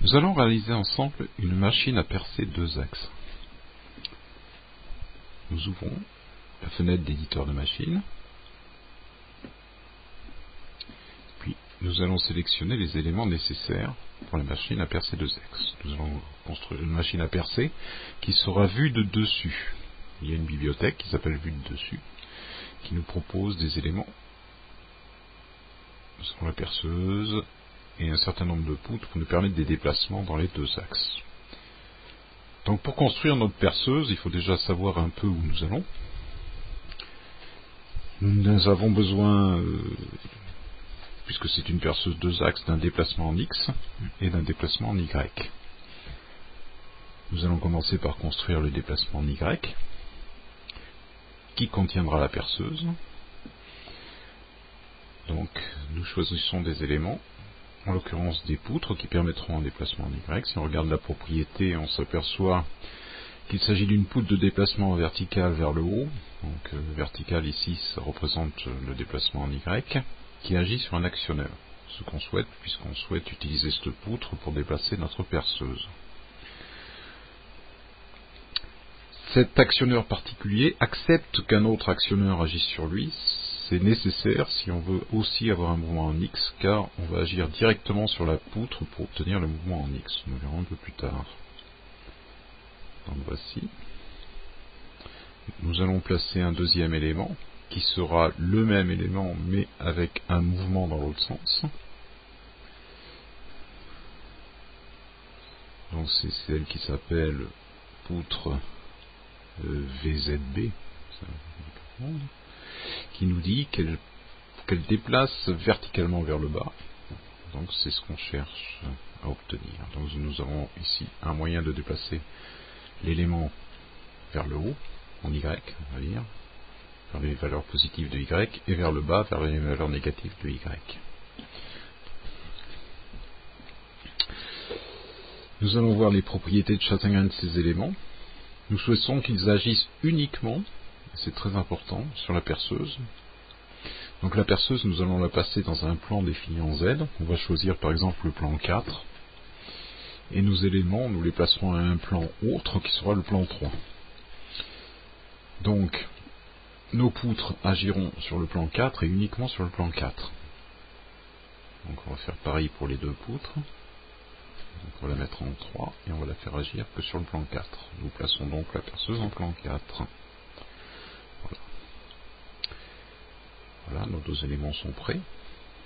Nous allons réaliser ensemble une machine à percer deux axes. Nous ouvrons la fenêtre d'éditeur de machine, puis nous allons sélectionner les éléments nécessaires pour la machine à percer deux axes. Nous allons construire une machine à percer qui sera vue de dessus. Il y a une bibliothèque qui s'appelle vue de dessus, qui nous propose des éléments sur la perceuse et un certain nombre de poutres pour nous permettre des déplacements dans les deux axes. Donc pour construire notre perceuse, il faut déjà savoir un peu où nous allons. Nous avons besoin, puisque c'est une perceuse deux axes, d'un déplacement en X et d'un déplacement en Y. Nous allons commencer par construire le déplacement en Y, qui contiendra la perceuse. Donc nous choisissons des éléments, en l'occurrence des poutres qui permettront un déplacement en Y. Si on regarde la propriété, on s'aperçoit qu'il s'agit d'une poutre de déplacement vertical vers le haut. Donc vertical ici, ça représente le déplacement en Y, qui agit sur un actionneur. Ce qu'on souhaite, puisqu'on souhaite utiliser cette poutre pour déplacer notre perceuse. Cet actionneur particulier accepte qu'un autre actionneur agisse sur lui. C'est nécessaire si on veut aussi avoir un mouvement en X, car on va agir directement sur la poutre pour obtenir le mouvement en X. Nous verrons un peu plus tard. Donc voici. Nous allons placer un deuxième élément, qui sera le même élément, mais avec un mouvement dans l'autre sens. Donc c'est celle qui s'appelle poutre VZB, qui nous dit qu'elle déplace verticalement vers le bas. Donc c'est ce qu'on cherche à obtenir. Donc nous avons ici un moyen de déplacer l'élément vers le haut, en Y, on va dire, vers les valeurs positives de Y, et vers le bas, vers les valeurs négatives de Y. Nous allons voir les propriétés de chacun de ces éléments. Nous souhaitons qu'ils agissent uniquement, c'est très important, sur la perceuse. Donc la perceuse, nous allons la passer dans un plan défini en Z. On va choisir par exemple le plan 4. Et nos éléments, nous les placerons à un plan autre qui sera le plan 3. Donc, nos poutres agiront sur le plan 4 et uniquement sur le plan 4. Donc on va faire pareil pour les deux poutres. Donc on va la mettre en 3 et on va la faire agir que sur le plan 4. Nous plaçons donc la perceuse en plan 4. Voilà, nos deux éléments sont prêts.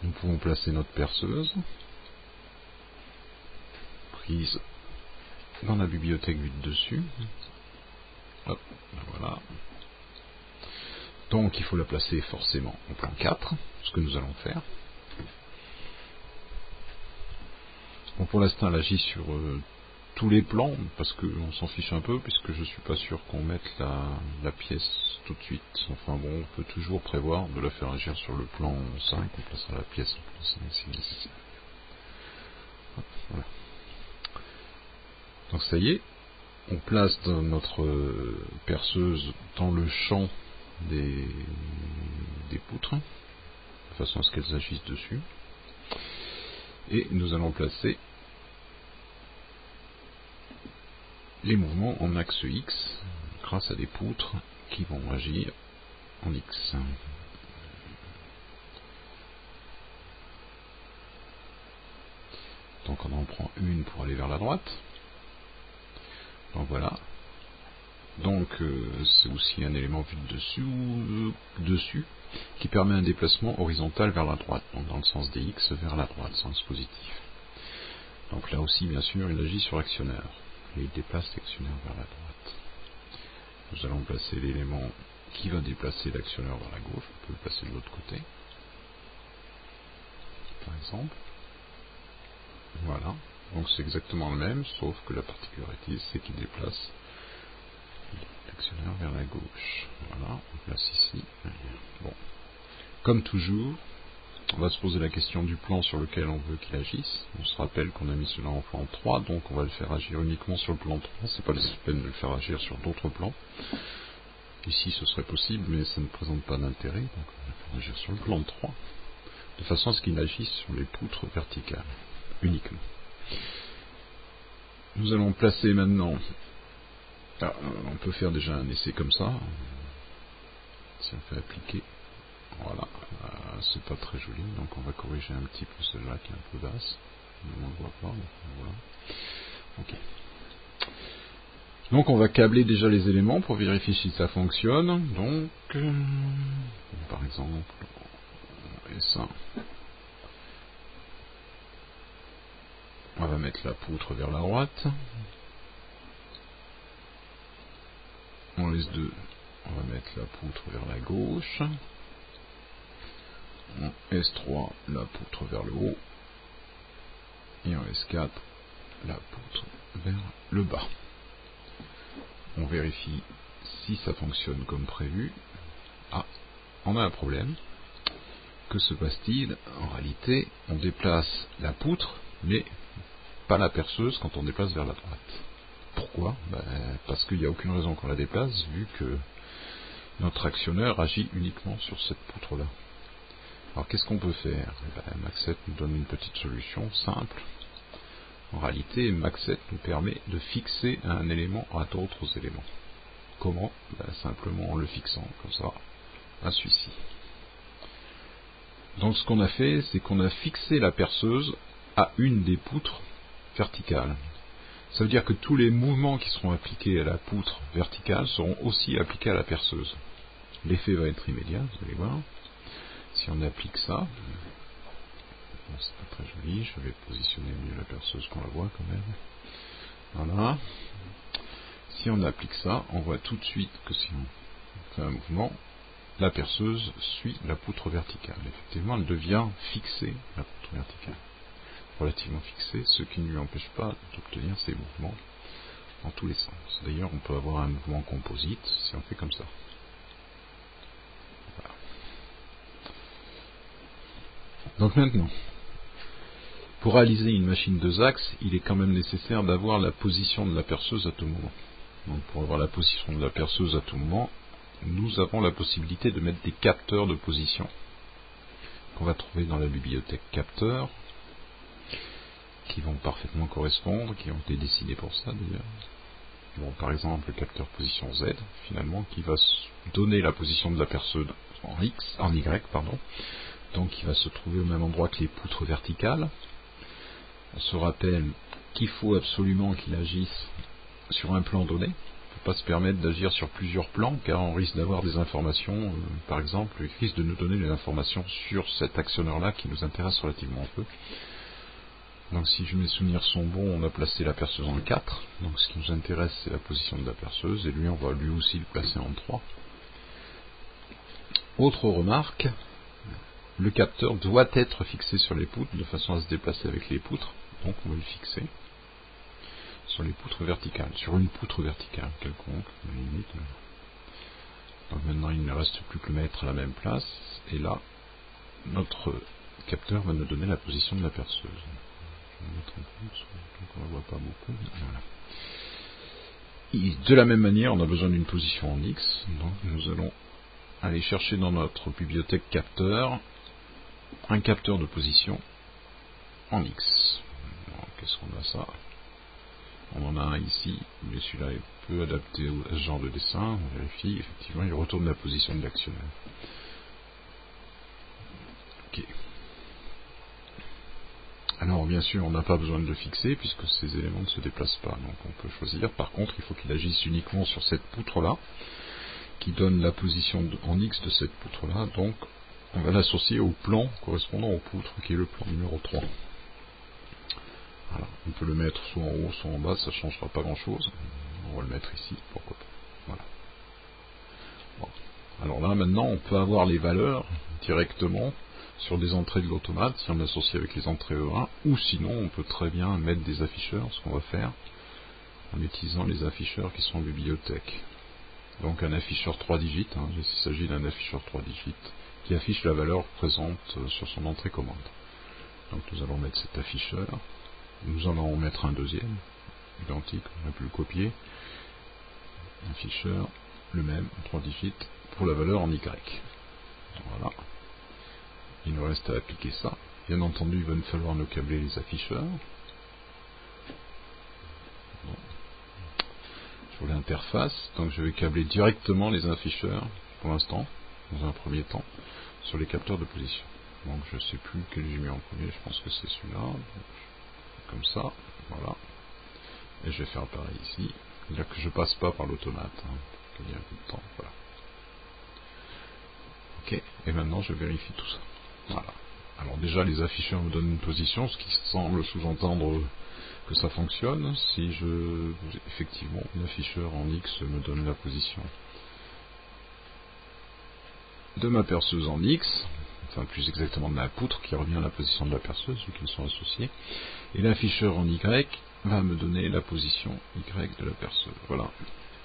Nous pouvons placer notre perceuse, prise dans la bibliothèque vue de dessus. Hop, voilà. Donc il faut la placer forcément en plan 4, ce que nous allons faire. Bon, pour l'instant elle agit sur tous les plans, parce qu'on s'en fiche un peu, puisque je ne suis pas sûr qu'on mette la pièce tout de suite. Enfin bon, on peut toujours prévoir de la faire agir sur le plan 5, on placera la pièce au plan 5 si nécessaire. Voilà. Donc ça y est, on place notre perceuse dans le champ des poutres, de façon à ce qu'elles agissent dessus. Et nous allons placer les mouvements en axe X grâce à des poutres qui vont agir en X. Donc on en prend une pour aller vers la droite. Donc voilà. Donc c'est aussi un élément vu de dessus qui permet un déplacement horizontal vers la droite, donc dans le sens des X vers la droite, sens positif. Donc là aussi bien sûr il agit sur l'actionneur et il déplace l'actionneur vers la droite. Nous allons placer l'élément qui va déplacer l'actionneur vers la gauche, on peut le placer de l'autre côté par exemple. Voilà, donc c'est exactement le même, sauf que la particularité c'est qu'il déplace l'actionneur vers la gauche. Voilà, on place ici. Bon. Comme toujours, on va se poser la question du plan sur lequel on veut qu'il agisse. On se rappelle qu'on a mis cela en plan 3, donc on va le faire agir uniquement sur le plan 3. C'est pas la peine de le faire agir sur d'autres plans. Ici ce serait possible, mais ça ne présente pas d'intérêt, donc on va le faire agir sur le plan 3, de façon à ce qu'il agisse sur les poutres verticales, uniquement. Nous allons placer maintenant, on peut faire déjà un essai comme ça, si on fait appliquer, voilà, c'est pas très joli, donc on va corriger un petit peu celle-là qui est un peu basse, on ne le voit pas, voilà, ok. Donc on va câbler déjà les éléments pour vérifier si ça fonctionne, donc, par exemple, et ça, on va mettre la poutre vers la droite, on laisse 2, on va mettre la poutre vers la gauche, en S3 la poutre vers le haut, et en S4 la poutre vers le bas. On vérifie si ça fonctionne comme prévu. Ah, on a un problème. Que se passe-t-il? En réalité, on déplace la poutre, mais pas la perceuse quand on déplace vers la droite. Pourquoi? Parce qu'il n'y a aucune raison qu'on la déplace, vu que notre actionneur agit uniquement sur cette poutre-là. Alors qu'est-ce qu'on peut faire? Maxset nous donne une petite solution simple. En réalité, Maxset nous permet de fixer un élément à d'autres éléments. Comment? Simplement en le fixant, comme ça, à celui-ci. Donc ce qu'on a fait, c'est qu'on a fixé la perceuse à une des poutres verticales. Ça veut dire que tous les mouvements qui seront appliqués à la poutre verticale seront aussi appliqués à la perceuse. L'effet va être immédiat, vous allez voir. Si on applique ça, bon, c'est pas très joli, je vais positionner mieux la perceuse qu'on la voit quand même. Voilà. Si on applique ça, on voit tout de suite que si on fait un mouvement, la perceuse suit la poutre verticale. Effectivement, elle devient fixée, la poutre verticale. Relativement fixée, ce qui ne lui empêche pas d'obtenir ces mouvements dans tous les sens. D'ailleurs, on peut avoir un mouvement composite si on fait comme ça. Voilà. Donc maintenant, pour réaliser une machine 2 axes, il est quand même nécessaire d'avoir la position de la perceuse à tout moment. Donc pour avoir la position de la perceuse à tout moment, nous avons la possibilité de mettre des capteurs de position qu'on va trouver dans la bibliothèque capteurs, qui vont parfaitement correspondre, qui ont été décidés pour ça d'ailleurs. Bon, par exemple, le capteur position Z, finalement, qui va donner la position de la perceuse en Y, pardon. Donc il va se trouver au même endroit que les poutres verticales. On se rappelle qu'il faut absolument qu'il agisse sur un plan donné. On ne peut pas se permettre d'agir sur plusieurs plans, car on risque d'avoir des informations, par exemple, il risque de nous donner des informations sur cet actionneur-là qui nous intéresse relativement peu. Donc si mes souvenirs sont bons, on a placé la perceuse en 4. Donc ce qui nous intéresse, c'est la position de la perceuse, et lui, on va lui aussi le placer en 3. Autre remarque, le capteur doit être fixé sur les poutres, de façon à se déplacer avec les poutres. Donc on va le fixer sur les poutres verticales, sur une poutre verticale quelconque, à la limite. Donc maintenant, il ne reste plus que le mettre à la même place, et là, notre capteur va nous donner la position de la perceuse. Je vais mettre un peu, donc on ne la voit pas beaucoup. Voilà. Et de la même manière, on a besoin d'une position en X, donc nous allons aller chercher dans notre bibliothèque capteur un capteur de position en X. Qu'est-ce qu'on a ça? On en a un ici, mais celui-là est peu adapté à ce genre de dessin. On vérifie, effectivement, il retourne la position de l'actionnaire. Ok. Alors bien sûr, on n'a pas besoin de le fixer puisque ces éléments ne se déplacent pas. Donc on peut choisir. Par contre, il faut qu'il agisse uniquement sur cette poutre-là, qui donne la position en X de cette poutre-là. Donc on va l'associer au plan correspondant aux poutres, qui est le plan numéro 3. Voilà. On peut le mettre soit en haut, soit en bas, ça ne changera pas grand-chose. On va le mettre ici, pourquoi pas. Voilà. Bon. Alors là, maintenant, on peut avoir les valeurs directement sur des entrées de l'automate, si on associe avec les entrées E1, ou sinon, on peut très bien mettre des afficheurs, ce qu'on va faire, en utilisant les afficheurs qui sont en bibliothèque. Donc un afficheur 3 digits, il s'agit d'un afficheur 3 digits, qui affiche la valeur présente sur son entrée commande. Donc nous allons mettre cet afficheur, nous allons en mettre un deuxième, identique, on a pu le copier, afficheur, le même, 3 digits, pour la valeur en Y. Voilà. Il nous reste à appliquer ça. Bien entendu, il va nous falloir nous câbler les afficheurs. pour l'interface. Donc je vais câbler directement les afficheurs, pour l'instant, dans un premier temps, sur les capteurs de position. Donc je ne sais plus lequel j'ai mis en premier, je pense que c'est celui-là. Comme ça, voilà. Et je vais faire pareil ici. C'est-à-dire que je passe pas par l'automate, il y a un peu de temps, voilà. Ok, et maintenant je vérifie tout ça. Voilà. Alors déjà les afficheurs me donnent une position, ce qui semble sous-entendre que ça fonctionne. Si effectivement l'afficheur en X me donne la position de ma perceuse en X, enfin plus exactement de ma poutre qui revient à la position de la perceuse vu qu'ils sont associés, et l'afficheur en Y va me donner la position Y de la perceuse. Voilà.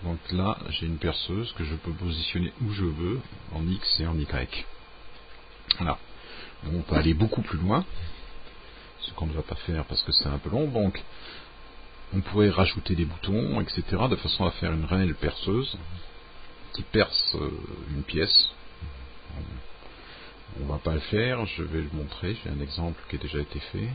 Donc là j'ai une perceuse que je peux positionner où je veux en X et en Y. Voilà. Donc, on peut aller beaucoup plus loin, ce qu'on ne va pas faire parce que c'est un peu long. Donc on pourrait rajouter des boutons, etc., de façon à faire une réelle perceuse qui perce une pièce. On ne va pas le faire, je vais le montrer, j'ai un exemple qui a déjà été fait.